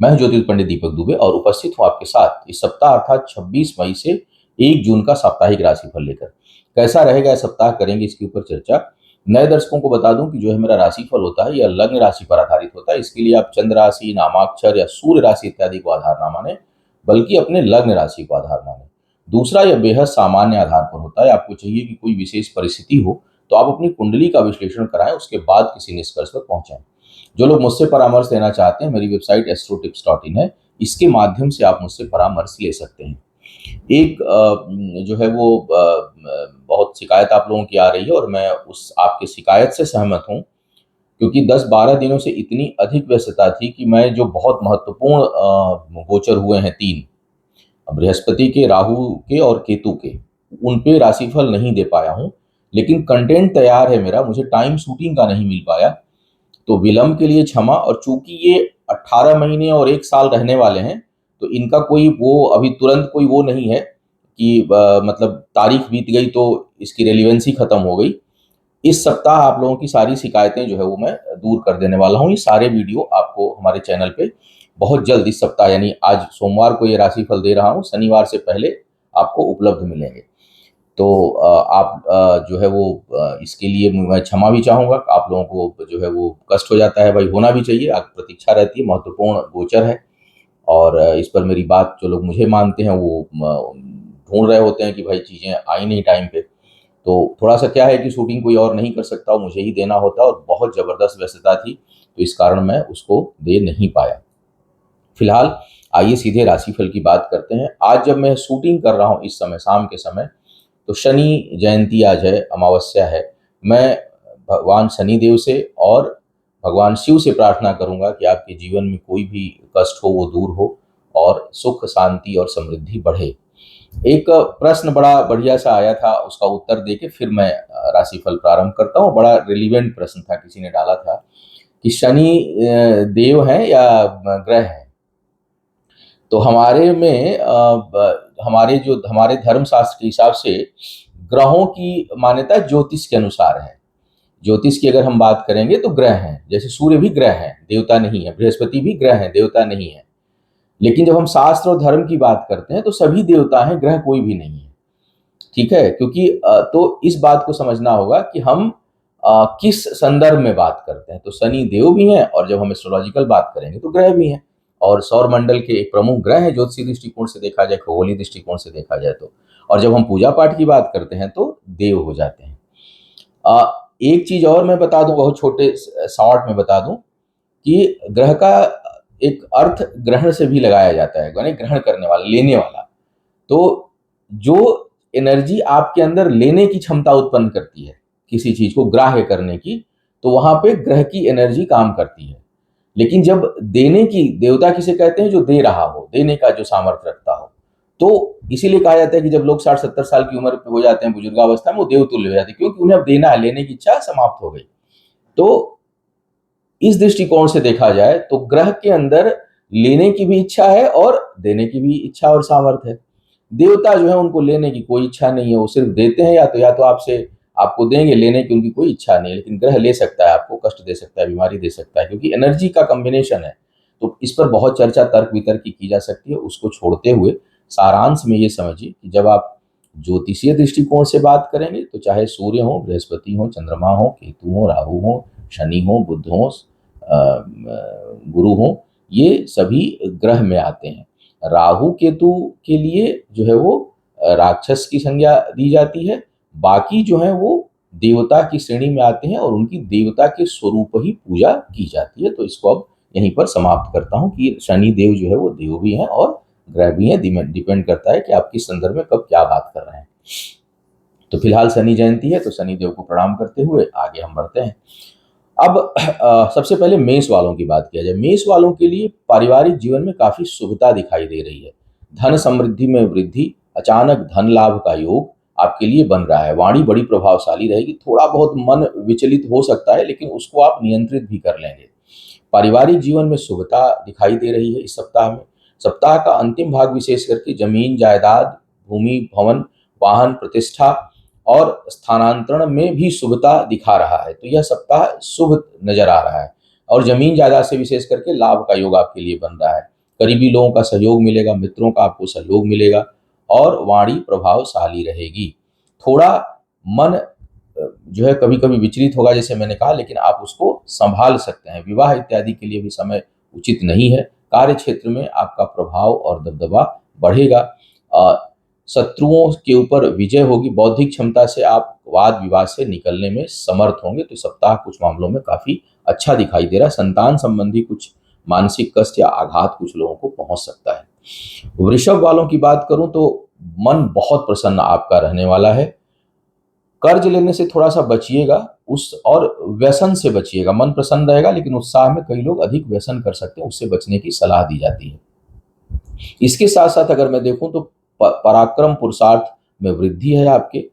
मैं ज्योतिष पंडित दीपक दुबे और उपस्थित हूँ आपके साथ इस सप्ताह अर्थात 26 मई से 1 जून का साप्ताहिक राशिफल लेकर। कैसा रहेगा यह सप्ताह, करेंगे इसके ऊपर चर्चा। नए दर्शकों को बता दूं कि जो है मेरा राशिफल होता है यह लग्न राशि पर आधारित होता है। इसके लिए आप चंद्र राशि, नामाक्षर या सूर्य राशि इत्यादि को आधार ना माने, बल्कि अपने लग्न राशि को आधार माने। दूसरा, यह बेहद सामान्य आधार पर होता है। आपको चाहिए कि कोई विशेष परिस्थिति हो तो आप अपनी कुंडली का विश्लेषण कराएं, उसके बाद किसी निष्कर्ष पर पहुंचें। जो लोग मुझसे परामर्श लेना चाहते हैं, मेरी वेबसाइट astrotips.in है, इसके माध्यम से आप मुझसे परामर्श ले सकते हैं। एक जो है वो बहुत शिकायत आप लोगों की आ रही है और मैं उस आपकी शिकायत से सहमत हूँ, क्योंकि 10-12 दिनों से इतनी अधिक व्यस्तता थी कि मैं जो बहुत महत्वपूर्ण गोचर हुए हैं 3, बृहस्पति के, राहु के और केतु के, उन पे राशिफल नहीं दे पाया हूँ। लेकिन कंटेंट तैयार है मेरा, मुझे टाइम शूटिंग का नहीं मिल पाया, तो विलंब के लिए क्षमा। और चूंकि ये 18 महीने और 1 साल रहने वाले हैं, तो इनका कोई वो अभी तुरंत कोई वो नहीं है कि मतलब तारीख बीत गई तो इसकी रेलिवेंसी खत्म हो गई। इस सप्ताह आप लोगों की सारी शिकायतें जो है वो मैं दूर कर देने वाला हूँ। ये सारे वीडियो आपको हमारे चैनल पे बहुत जल्द इस सप्ताह, यानी आज सोमवार को ये राशिफल दे रहा हूँ, शनिवार से पहले आपको उपलब्ध मिलेंगे। तो आप जो है वो इसके लिए मैं क्षमा भी चाहूँगा। आप लोगों को जो है वो कष्ट हो जाता है, भाई होना भी चाहिए, आप प्रतीक्षा रहती है, महत्वपूर्ण गोचर है। और इस पर मेरी बात जो लोग मुझे मानते हैं वो ढूंढ रहे होते हैं कि भाई चीज़ें आई नहीं टाइम पे। तो थोड़ा सा क्या है कि शूटिंग कोई और नहीं कर सकता, मुझे ही देना होता, और बहुत ज़बरदस्त व्यस्तता थी, तो इस कारण मैं उसको दे नहीं पाया। फिलहाल आइए सीधे राशिफल की बात करते हैं। आज जब मैं शूटिंग कर रहा हूँ इस समय, शाम के समय, तो शनि जयंती आज है, अमावस्या है। मैं भगवान शनिदेव से और भगवान शिव से प्रार्थना करूंगा कि आपके जीवन में कोई भी कष्ट हो वो दूर हो और सुख, शांति और समृद्धि बढ़े। एक प्रश्न बड़ा बढ़िया सा आया था, उसका उत्तर देके फिर मैं राशिफल प्रारंभ करता हूँ। बड़ा रिलीवेंट प्रश्न था, किसी ने डाला था कि शनि देव है या ग्रह है। तो हमारे में हमारे धर्मशास्त्र के हिसाब से ग्रहों की मान्यता ज्योतिष के अनुसार है। ज्योतिष की अगर हम बात करेंगे तो ग्रह हैं, जैसे सूर्य भी ग्रह है, देवता नहीं है, बृहस्पति भी ग्रह है, देवता नहीं है। लेकिन जब हम शास्त्र और धर्म की बात करते हैं तो सभी देवता हैं, ग्रह कोई भी नहीं है। ठीक है, क्योंकि तो इस बात को समझना होगा कि हम किस संदर्भ में बात करते हैं। तो शनि देव भी हैं, और जब हम एस्ट्रोलॉजिकल बात करेंगे तो ग्रह भी हैं। और सौर मंडल के एक प्रमुख ग्रह है ज्योतिषीय दृष्टिकोण से देखा जाए, खगोलीय दृष्टिकोण से देखा जाए तो। और जब हम पूजा पाठ की बात करते हैं तो देव हो जाते हैं। एक चीज और मैं बता दूं, बहुत छोटे शॉर्ट में बता दूं, कि ग्रह का एक अर्थ ग्रहण से भी लगाया जाता है, यानी ग्रहण करने वाला, लेने वाला। तो जो एनर्जी आपके अंदर लेने की क्षमता उत्पन्न करती है, किसी चीज को ग्राह्य करने की, तो वहां पे ग्रह की एनर्जी काम करती है। लेकिन जब देने की, देवता किसे कहते हैं, जो दे रहा हो, देने का जो सामर्थ्य रखता हो। तो इसीलिए कहा जाता है कि जब लोग 60-70 साल की उम्र पे हो जाते हैं, बुजुर्गावस्था में, वो देवतुल्य हो जाते हैं, क्योंकि उन्हें अब देना है, लेने की इच्छा समाप्त हो गई। तो इस दृष्टिकोण से देखा जाए तो ग्रह के अंदर लेने की भी इच्छा है और देने की भी इच्छा और सामर्थ्य है। देवता जो है उनको लेने की कोई इच्छा नहीं है, वो सिर्फ देते हैं, या तो आपसे आपको देंगे, लेने की उनकी कोई इच्छा नहीं है। लेकिन ग्रह ले सकता है, आपको कष्ट दे सकता है, बीमारी दे सकता है, क्योंकि एनर्जी का कॉम्बिनेशन है। तो इस पर बहुत चर्चा, तर्क वितर्क की जा सकती है। उसको छोड़ते हुए सारांश में ये समझिए कि जब आप ज्योतिषीय दृष्टिकोण से बात करेंगे तो चाहे सूर्य हो, बृहस्पति हो, चंद्रमा हो, केतु हो, राहु हो, शनि हो, बुध हो, गुरु हो, ये सभी ग्रह में आते हैं। राहु केतु के लिए जो है वो राक्षस की संज्ञा दी जाती है। बाकी जो है वो देवता की श्रेणी में आते हैं और उनकी देवता के स्वरूप ही पूजा की जाती है। तो इसको अब यहीं पर समाप्त करता हूँ कि शनि देव जो है वो देव भी हैं और ग्रह भी हैं। डिपेंड करता है कि आप किस संदर्भ में कब क्या बात कर रहे हैं। तो फिलहाल शनि जयंती है, तो शनि देव को प्रणाम करते हुए आगे हम बढ़ते हैं। अब सबसे पहले मेष वालों की बात किया जाए। मेष वालों के लिए पारिवारिक जीवन में काफी शुभता दिखाई दे रही है। धन समृद्धि में वृद्धि, अचानक धन लाभ का योग आपके लिए बन रहा है। वाणी बड़ी प्रभावशाली रहेगी। थोड़ा बहुत मन विचलित हो सकता है, लेकिन उसको आप नियंत्रित भी कर लेंगे। पारिवारिक जीवन में शुभता दिखाई दे रही है इस सप्ताह में। सप्ताह का अंतिम भाग विशेष करके जमीन जायदाद, भूमि, भवन, वाहन, प्रतिष्ठा और स्थानांतरण में भी शुभता दिखा रहा है। तो यह सप्ताह शुभ नजर आ रहा है और जमीन जायदाद से विशेष करके लाभ का योग आपके लिए बन रहा है। करीबी लोगों का सहयोग मिलेगा, मित्रों का आपको सहयोग मिलेगा और वाणी प्रभावशाली रहेगी। थोड़ा मन जो है कभी-कभी विचलित होगा जैसे मैंने कहा, लेकिन आप उसको सँभाल सकते हैं। विवाह इत्यादि के लिए भी समय उचित नहीं है। कार्य क्षेत्र में आपका प्रभाव और दबदबा बढ़ेगा। शत्रुओं के ऊपर विजय होगी। बौद्धिक क्षमता से आप वाद-विवाद से निकलने में समर्थ होंगे। तो सप्ताह कुछ मामलों में काफ़ी अच्छा दिखाई दे रहा है। संतान संबंधी कुछ मानसिक कष्ट या आघात कुछ लोगों को पहुँच सकता है। वृषभ वालों की बात करूँ तो मन बहुत प्रसन्न आपका रहने वाला है। कर्ज लेने से थोड़ा-सा बचिएगा उस और व्यसन से बचिएगा। मन प्रसन्न रहेगा लेकिन उत्साह में कई लोग अधिक व्यसन कर सकते हैं, उससे बचने की सलाह दी जाती है। इसके साथ-साथ अगर मैं देखूँ तो पराक्रम पुरुषार्थ में वृद्धि है आपके।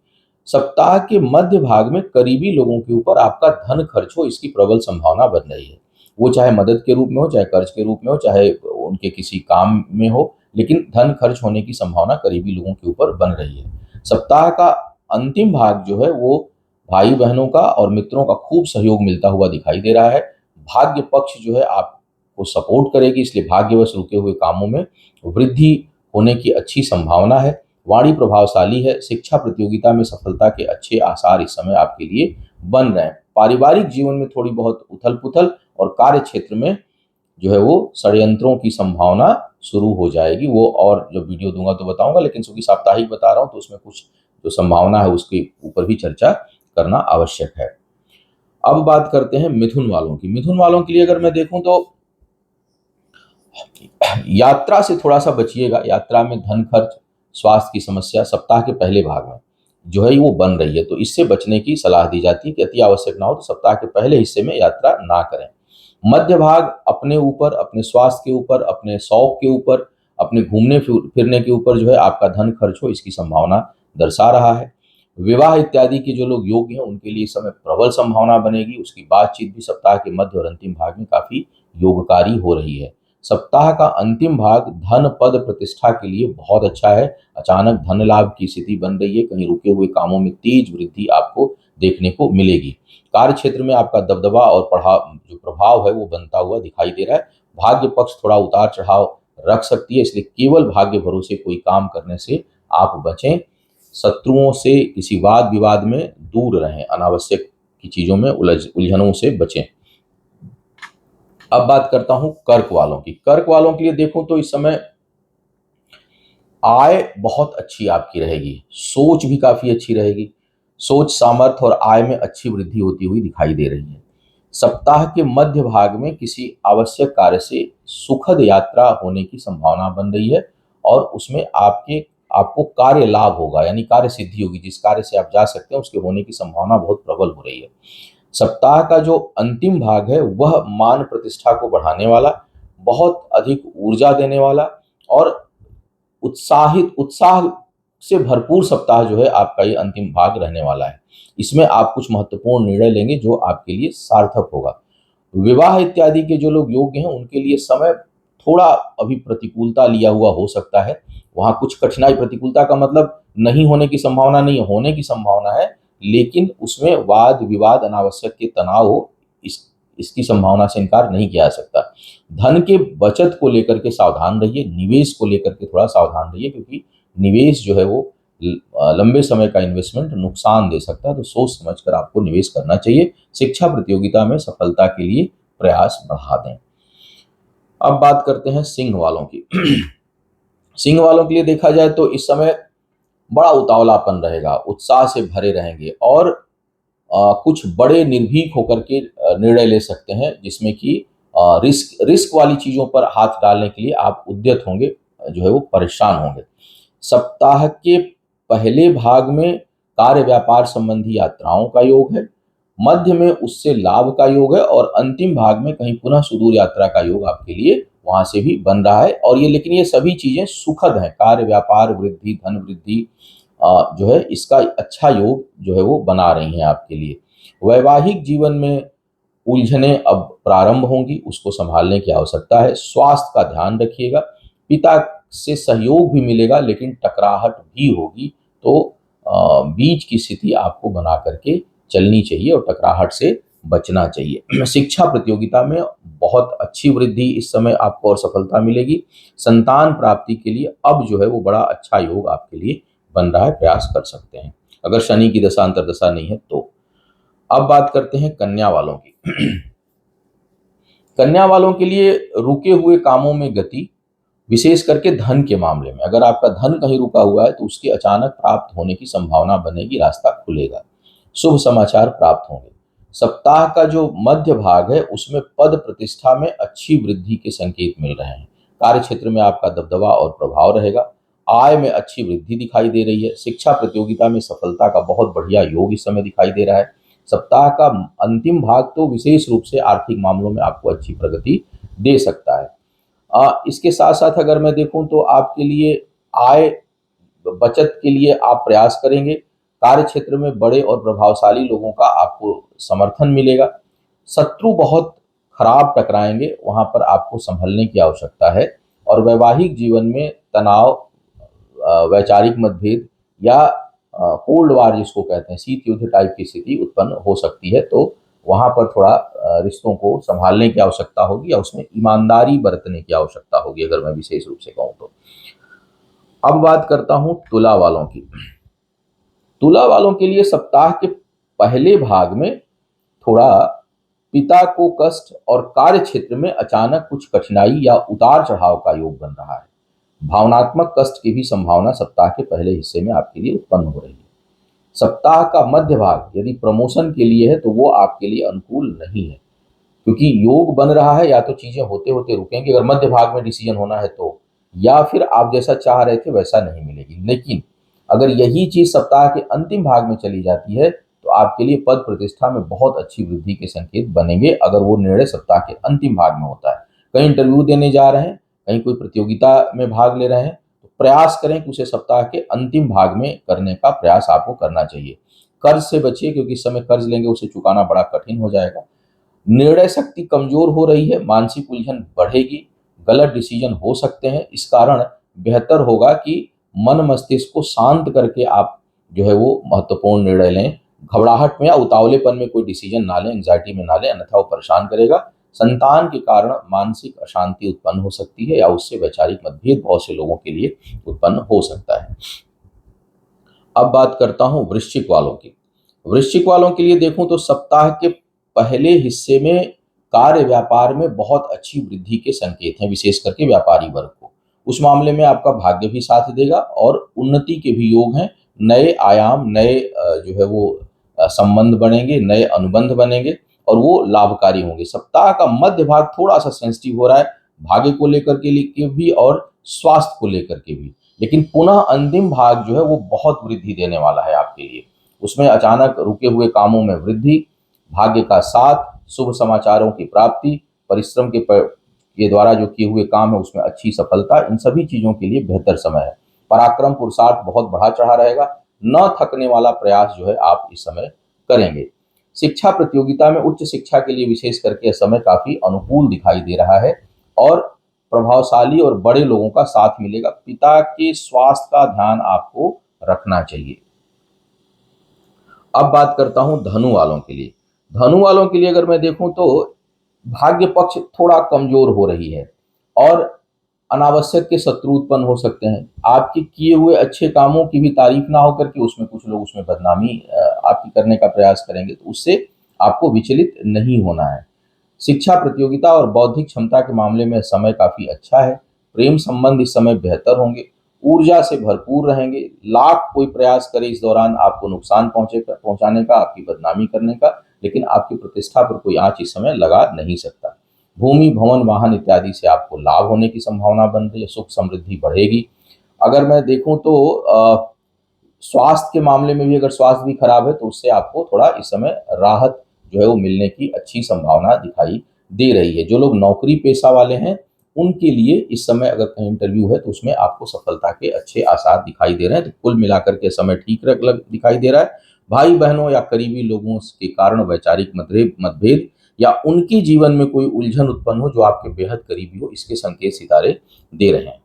सप्ताह के मध्य भाग में करीबी लोगों के ऊपर आपका धन खर्च हो, इसकी प्रबल संभावना बन रही है। वो चाहे मदद के रूप में हो, चाहे कर्ज के रूप में हो, चाहे उनके किसी काम में हो, लेकिन धन खर्च होने की संभावना करीबी लोगों के ऊपर बन रही है। सप्ताह का अंतिम भाग जो है वो भाई-बहनों का और मित्रों का खूब सहयोग मिलता हुआ दिखाई दे रहा है। भाग्य पक्ष जो है आपको सपोर्ट करेगी, इसलिए भाग्यवश रुके हुए कामों में वृद्धि होने की अच्छी संभावना है। वाणी प्रभावशाली है। शिक्षा प्रतियोगिता में सफलता के अच्छे आसार इस समय आपके लिए बन रहे हैं। पारिवारिक जीवन में थोड़ी बहुत उथल-पुथल और कार्य क्षेत्र में जो है वो षड्यंत्रों की संभावना शुरू हो जाएगी। वो और जब वीडियो दूँगा तो बताऊँगा, लेकिन चूँकि साप्ताहिक बता रहा हूँ तो उसमें कुछ जो संभावना है उसके ऊपर भी चर्चा करना आवश्यक है। अब बात करते हैं मिथुन वालों की। मिथुन वालों के लिए अगर मैं देखूँ तो यात्रा से थोड़ा-सा बचिएगा। यात्रा में धन खर्च, स्वास्थ्य की समस्या सप्ताह के पहले भाग में जो है वो बन रही है, तो इससे बचने की सलाह दी जाती है कि अति आवश्यक ना हो तो सप्ताह के पहले हिस्से में यात्रा ना करें। मध्य भाग अपने ऊपर, अपने स्वास्थ्य के ऊपर, अपने शौक के ऊपर, अपने घूमने फिरने के ऊपर जो है आपका धन खर्च हो, इसकी संभावना दर्शा रहा है। विवाह इत्यादि के जो लोग योग्य हैं उनके लिए इस समय प्रबल संभावना बनेगी। उसकी बातचीत भी सप्ताह के मध्य और अंतिम भाग में काफ़ी योगकारी हो रही है। सप्ताह का अंतिम भाग धन, पद, प्रतिष्ठा के लिए बहुत अच्छा है। अचानक धन लाभ की स्थिति बन रही है। कहीं रुके हुए कामों में तेज वृद्धि आपको देखने को मिलेगी। कार्य क्षेत्र में आपका दबदबा और जो प्रभाव है वो बनता हुआ दिखाई दे रहा है। भाग्य पक्ष थोड़ा उतार चढ़ाव रख सकती है, इसलिए केवल भाग्य भरोसे कोई काम करने से आप बचें। शत्रुओं से किसी वाद विवाद में दूर रहें। अनावश्यक की चीजों में उलझनों से बचें। अब बात करता हूं कर्क वालों की। कर्क वालों के लिए देखूं तो इस समय आय बहुत अच्छी आपकी रहेगी। सोच भी काफी अच्छी रहेगी। सोच, सामर्थ्य और आय में अच्छी वृद्धि होती हुई दिखाई दे रही है। सप्ताह के मध्य भाग में किसी आवश्यक कार्य से सुखद यात्रा होने की संभावना बन रही है और उसमें आपको कार्य लाभ होगा, यानी कार्य सिद्धि होगी। जिस कार्य से आप जा सकते हैं उसके होने की संभावना बहुत प्रबल हो रही है। सप्ताह का जो अंतिम भाग है वह मान प्रतिष्ठा को बढ़ाने वाला, बहुत अधिक ऊर्जा देने वाला और उत्साह से भरपूर सप्ताह जो है आपका ये अंतिम भाग रहने वाला है। इसमें आप कुछ महत्वपूर्ण निर्णय लेंगे जो आपके लिए सार्थक होगा। विवाह इत्यादि के जो लोग योग्य हैं उनके लिए समय थोड़ा अभी प्रतिकूलता लिया हुआ हो सकता है। वहाँ कुछ कठिनाई, प्रतिकूलता का मतलब नहीं होने की संभावना नहीं है, होने की संभावना है, लेकिन उसमें वाद विवाद, अनावश्यक के तनाव हो, इसकी संभावना से इनकार नहीं किया जा सकता। धन के बचत को लेकर के सावधान रहिए। निवेश को लेकर के थोड़ा सावधान रहिए, क्योंकि निवेश जो है वो लंबे समय का इन्वेस्टमेंट नुकसान दे सकता है, तो सोच समझ कर आपको निवेश करना चाहिए। शिक्षा प्रतियोगिता में सफलता के लिए प्रयास बढ़ा दें। अब बात करते हैं सिंह वालों की। सिंह वालों के लिए देखा जाए तो इस समय बड़ा उतावलापन रहेगा, उत्साह से भरे रहेंगे और कुछ बड़े निर्भीक होकर के निर्णय ले सकते हैं, जिसमें कि रिस्क वाली चीजों पर हाथ डालने के लिए आप उद्यत होंगे, जो है वो परेशान होंगे। सप्ताह के पहले भाग में कार्य व्यापार संबंधी यात्राओं का योग है। मध्य में उससे लाभ का योग है और अंतिम भाग में कहीं पुनः सुदूर यात्रा का योग आपके लिए वहां से भी बन रहा है। और ये, लेकिन ये सभी चीजें सुखद हैं। कार्य व्यापार वृद्धि, धन वृद्धि जो है इसका अच्छा योग जो है वो बना रही हैं आपके लिए। वैवाहिक जीवन में उलझनें अब प्रारंभ होंगी, उसको संभालने की आवश्यकता है। स्वास्थ्य का ध्यान रखिएगा। पिता से सहयोग भी मिलेगा लेकिन टकराहट भी होगी, तो बीच की स्थिति आपको बना करके चलनी चाहिए और टकराहट से बचना चाहिए। शिक्षा प्रतियोगिता में बहुत अच्छी वृद्धि इस समय आपको और सफलता मिलेगी। संतान प्राप्ति के लिए अब जो है वो बड़ा अच्छा योग आपके लिए बन रहा है, प्रयास कर सकते हैं, अगर शनि की दशा अंतर्दशा नहीं है तो। अब बात करते हैं कन्या वालों की। कन्या वालों के लिए रुके हुए कामों में गति, विशेष करके धन के मामले में, अगर आपका धन कहीं रुका हुआ है तो उसके अचानक प्राप्त होने की संभावना बनेगी, रास्ता खुलेगा, शुभ समाचार प्राप्त होंगे। सप्ताह का जो मध्य भाग है उसमें पद प्रतिष्ठा में अच्छी वृद्धि के संकेत मिल रहे हैं। कार्य क्षेत्र में आपका दबदबा और प्रभाव रहेगा। आय में अच्छी वृद्धि दिखाई दे रही है। शिक्षा प्रतियोगिता में सफलता का बहुत बढ़िया योग इस समय दिखाई दे रहा है। सप्ताह का अंतिम भाग तो विशेष रूप से आर्थिक मामलों में आपको अच्छी प्रगति दे सकता है। इसके साथ साथ अगर मैं देखूं तो आपके लिए आय बचत के लिए आप प्रयास करेंगे। कार्य क्षेत्र में बड़े और प्रभावशाली लोगों का आपको समर्थन मिलेगा। शत्रु बहुत खराब टकराएंगे, वहां पर आपको संभलने की आवश्यकता है। और वैवाहिक जीवन में तनाव, वैचारिक मतभेद या कोल्ड वार जिसको कहते हैं, शीत युद्ध टाइप की स्थिति उत्पन्न हो सकती है, तो वहां पर थोड़ा रिश्तों को संभालने की आवश्यकता होगी या उसमें ईमानदारी बरतने की आवश्यकता होगी, अगर मैं विशेष रूप से कहूँ तो। अब बात करता हूं तुला वालों की। तुला वालों के लिए सप्ताह के पहले भाग में थोड़ा पिता को कष्ट और कार्य क्षेत्र में अचानक कुछ कठिनाई या उतार चढ़ाव का योग बन रहा है। भावनात्मक कष्ट की भी संभावना सप्ताह के पहले हिस्से में आपके लिए उत्पन्न हो रही है। सप्ताह का मध्य भाग यदि प्रमोशन के लिए है तो वो आपके लिए अनुकूल नहीं है, क्योंकि योग बन रहा है, या तो चीजें होते होते रुकेंगी अगर मध्य भाग में डिसीजन होना है तो, या फिर आप जैसा चाह रहे थे वैसा नहीं मिलेगी। लेकिन अगर यही चीज सप्ताह के अंतिम भाग में चली जाती है तो आपके लिए पद प्रतिष्ठा में बहुत अच्छी वृद्धि के संकेत बनेंगे, अगर वो निर्णय सप्ताह के अंतिम भाग में होता है। कहीं इंटरव्यू देने जा रहे हैं, कहीं कोई प्रतियोगिता में भाग ले रहे हैं, तो प्रयास करें कि उसे सप्ताह के अंतिम भाग में करने का प्रयास आपको करना चाहिए। कर्ज से बचिए, क्योंकि इस समय कर्ज लेंगे उसे चुकाना बड़ा कठिन हो जाएगा। निर्णय शक्ति कमजोर हो रही है, मानसिक उलझन बढ़ेगी, गलत डिसीजन हो सकते हैं। इस कारण बेहतर होगा कि मन मस्तिष्क को शांत करके आप जो है वो महत्वपूर्ण निर्णय लें। घबराहट में या उतावलेपन में कोई डिसीजन ना लें, एंग्जाइटी में ना लें, अन्यथा वो परेशान करेगा। संतान के कारण मानसिक अशांति उत्पन्न हो सकती है या उससे वैचारिक मतभेद बहुत से लोगों के लिए उत्पन्न हो सकता है। अब बात करता हूं वृश्चिक वालों की। वृश्चिक वालों के लिए देखूं तो सप्ताह के पहले हिस्से में कार्य व्यापार में बहुत अच्छी वृद्धि के संकेत हैं, विशेष करके व्यापारी वर्ग को। उस मामले में आपका भाग्य भी साथ देगा और उन्नति के भी योग हैं। नए आयाम, नए जो है वो संबंध बनेंगे, नए अनुबंध बनेंगे और वो लाभकारी होंगे। सप्ताह का मध्य भाग थोड़ा सा सेंसिटिव हो रहा है, भाग्य को लेकर के लिए भी और स्वास्थ्य को लेकर के भी। लेकिन पुनः अंतिम भाग जो है वो बहुत वृद्धि देने वाला है आपके लिए। उसमें अचानक रुके हुए कामों में वृद्धि, भाग्य का साथ, शुभ समाचारों की प्राप्ति, परिश्रम के द्वारा जो किए हुए काम है उसमें अच्छी सफलता, इन सभी चीजों के लिए बेहतर समय है। पराक्रम पुरुषार्थ बहुत बढ़ा चढ़ा रहेगा। न थकने वाला प्रयास जो है आप इस समय करेंगे। शिक्षा प्रतियोगिता में उच्च शिक्षा के लिए विशेष करके समय काफी अनुकूल दिखाई दे रहा है और प्रभावशाली और बड़े लोगों का साथ मिलेगा। पिता के स्वास्थ्य का ध्यान आपको रखना चाहिए। अब बात करता हूं धनु वालों के लिए। धनु वालों के लिए अगर मैं देखूं तो भाग्य पक्ष थोड़ा कमजोर हो रही है और अनावश्यक के शत्रु उत्पन्न हो सकते हैं। आपके किए हुए अच्छे कामों की भी तारीफ ना होकर के उसमें कुछ लोग उसमें बदनामी आपकी करने का प्रयास करेंगे, तो उससे आपको विचलित नहीं होना है। शिक्षा प्रतियोगिता और बौद्धिक क्षमता के मामले में समय काफी अच्छा है। प्रेम संबंध इस समय बेहतर होंगे, ऊर्जा से भरपूर रहेंगे। लाख कोई प्रयास करे इस दौरान आपको नुकसान पहुंचाने का, आपकी बदनामी करने का, लेकिन आपकी प्रतिष्ठा पर कोई आंच इस समय लगा नहीं सकता। भूमि, भवन, वाहन इत्यादि से आपको लाभ होने की संभावना बन रही है, सुख समृद्धि बढ़ेगी। अगर मैं देखूं तो स्वास्थ्य के मामले में भी, अगर स्वास्थ्य भी खराब है तो उससे आपको थोड़ा इस समय राहत जो है वो मिलने की अच्छी संभावना दिखाई दे रही है। जो लोग नौकरी पेशा वाले हैं उनके लिए इस समय अगर कहीं इंटरव्यू है तो उसमें आपको सफलता के अच्छे आसार दिखाई दे रहे हैं। तो कुल मिलाकर के समय ठीक दिखाई दे रहा है। भाई बहनों या करीबी लोगों के कारण वैचारिक मतभेद या उनके जीवन में कोई उलझन उत्पन्न हो जो आपके बेहद करीबी हो, इसके संकेत सितारे दे रहे हैं।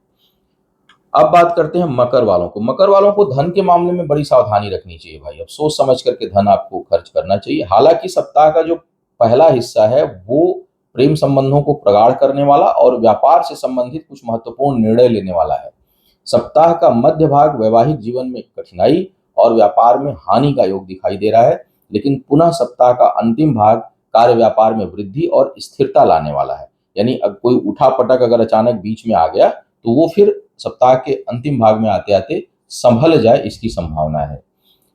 अब बात करते हैं मकर वालों को। मकर वालों को धन के मामले में बड़ी सावधानी रखनी चाहिए भाई। अब सोच समझ करके धन आपको खर्च करना चाहिए। हालांकि सप्ताह का जो पहला हिस्सा है वो प्रेम संबंधों को प्रगाढ़ करने वाला और व्यापार से संबंधित कुछ महत्वपूर्ण निर्णय लेने वाला है। सप्ताह का मध्य भाग वैवाहिक जीवन में कठिनाई और व्यापार में हानि का योग दिखाई दे रहा है, लेकिन पुनः सप्ताह का अंतिम भाग कार्य व्यापार में वृद्धि और स्थिरता लाने वाला है। यानी अब कोई उठा-पटक अगर अचानक बीच में आ गया, तो वो फिर सप्ताह के अंतिम भाग में आते-आते संभल जाए, इसकी संभावना है।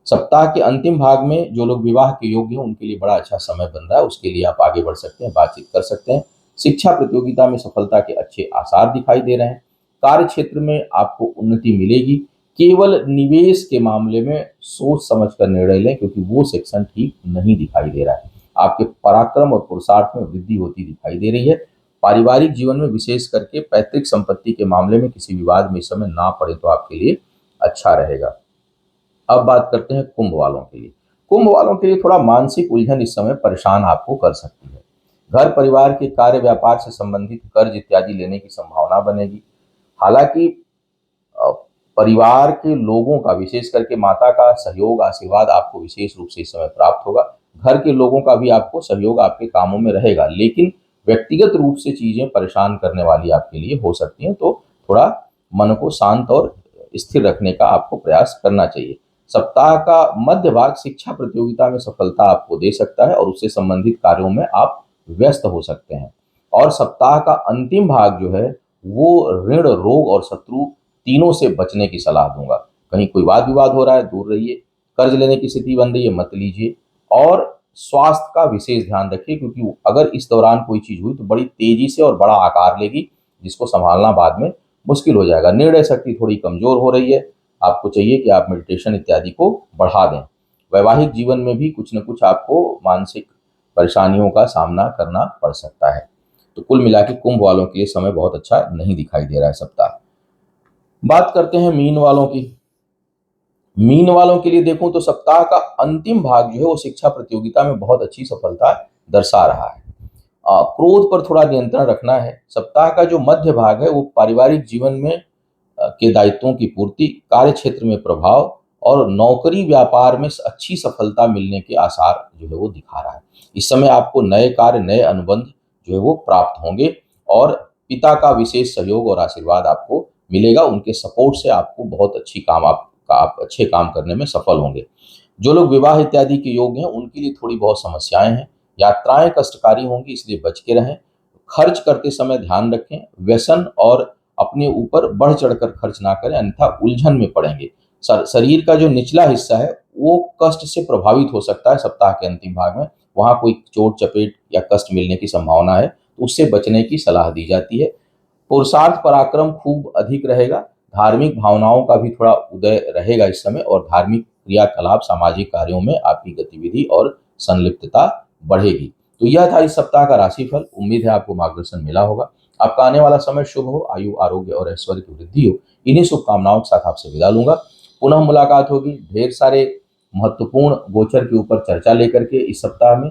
सप्ताह के अंतिम भाग में जो लोग विवाह के योग्य हैं, उनके लिए बड़ा अच्छा समय बन रहा है, उसके लिए आप आगे बढ़ सकते हैं, बातचीत कर सकते हैं। शिक्षा प्रतियोगिता में सफलता के अच्छे आसार दिखाई दे रहे हैं। कार्य क्षेत्र में आपको उन्नति मिलेगी। केवल निवेश के मामले में सोच समझ कर निर्णय लें, क्योंकि वो सेक्शन ठीक नहीं दिखाई दे रहा है। आपके पराक्रम और पुरुषार्थ में वृद्धि होती दिखाई दे रही है। पारिवारिक जीवन में विशेष करके पैतृक संपत्ति के मामले में किसी विवाद में इस समय ना पड़े तो आपके लिए अच्छा रहेगा। अब बात करते हैं कुंभ वालों के लिए। कुंभ वालों के लिए थोड़ा मानसिक उलझन इस समय परेशान आपको कर सकती है। घर परिवार के कार्य व्यापार से संबंधित कर्ज इत्यादि लेने की संभावना बनेगी। हालांकि अ, परिवार के लोगों का, विशेष करके माता का सहयोग आशीर्वाद आपको विशेष रूप से इस समय प्राप्त होगा। घर के लोगों का भी आपको सहयोग आपके कामों में रहेगा, लेकिन व्यक्तिगत रूप से चीजें परेशान करने वाली आपके लिए हो सकती हैं, तो थोड़ा मन को शांत और स्थिर रखने का आपको प्रयास करना चाहिए। सप्ताह का मध्य भाग शिक्षा प्रतियोगिता में सफलता आपको दे सकता है और उससे संबंधित कार्यों में आप व्यस्त हो सकते हैं। और सप्ताह का अंतिम भाग जो है, वो ऋण, रोग और शत्रु तीनों से बचने की सलाह दूंगा। कहीं कोई वाद विवाद हो रहा है, दूर रहिए। कर्ज लेने की स्थिति बन रही है, मत लीजिए। और स्वास्थ्य का विशेष ध्यान रखिए, क्योंकि अगर इस दौरान कोई चीज हुई तो बड़ी तेजी से और बड़ा आकार लेगी, जिसको संभालना बाद में मुश्किल हो जाएगा। निर्णय शक्ति थोड़ी कमजोर हो रही है। आपको चाहिए कि आप मेडिटेशन इत्यादि को बढ़ा दें। वैवाहिक जीवन में भी कुछ न कुछ आपको मानसिक परेशानियों का सामना करना पड़ सकता है। तो कुल मिला के कुंभ वालों के लिए समय बहुत अच्छा नहीं दिखाई दे रहा है सप्ताह। बात करते हैं मीन वालों की। मीन वालों के लिए देखूं तो सप्ताह का अंतिम भाग जो है, वो शिक्षा प्रतियोगिता में बहुत अच्छी सफलता दर्शा रहा है। क्रोध पर थोड़ा नियंत्रण रखना है। सप्ताह का जो मध्य भाग है, वो पारिवारिक जीवन में के दायित्वों की पूर्ति, कार्य क्षेत्र में प्रभाव और नौकरी व्यापार में अच्छी सफलता मिलने के आसार जो है वो दिखा रहा है। इस समय आपको नए कार्य, नए अनुबंध जो है वो प्राप्त होंगे और पिता का विशेष सहयोग और आशीर्वाद आपको मिलेगा। उनके सपोर्ट से आपको बहुत आप अच्छे काम करने में सफल होंगे। जो लोग विवाह इत्यादि के योग्य हैं, उनके लिए थोड़ी बहुत समस्याएं हैं। यात्राएं कष्टकारी होंगी, इसलिए बच के रहें। खर्च करते समय ध्यान रखें। व्यसन और अपने ऊपर बढ़ चढ़कर खर्च ना करें, अन्यथा उलझन में पड़ेंगे। शरीर का जो निचला हिस्सा है, वो कष्ट से प्रभावित हो सकता है सप्ताह के अंतिम भाग में। वहां कोई चोट चपेट या कष्ट मिलने की संभावना है, तो उससे बचने की सलाह दी जाती है। पुरुषार्थ पराक्रम खूब अधिक रहेगा। धार्मिक भावनाओं का भी थोड़ा उदय रहेगा इस समय, और धार्मिक क्रियाकलाप, सामाजिक कार्यों में आपकी गतिविधि और संलिप्तता बढ़ेगी। तो यह था इस सप्ताह का राशिफल। उम्मीद है आपको मार्गदर्शन मिला होगा। आपका आने वाला समय शुभ हो, आयु, आरोग्य और ऐश्वर्य की वृद्धि हो। इन्हीं शुभकामनाओं के साथ आपसे विदा लूंगा। पुनः मुलाकात होगी ढेर सारे महत्वपूर्ण गोचर के ऊपर चर्चा लेकर के इस सप्ताह में।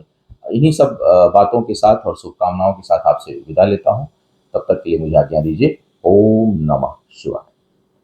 इन्हीं सब बातों के साथ और शुभकामनाओं के साथ आपसे विदा लेता हूँ। तब तक के लिए मुझे आज्ञा दीजिए। ओम नमः शिवाय।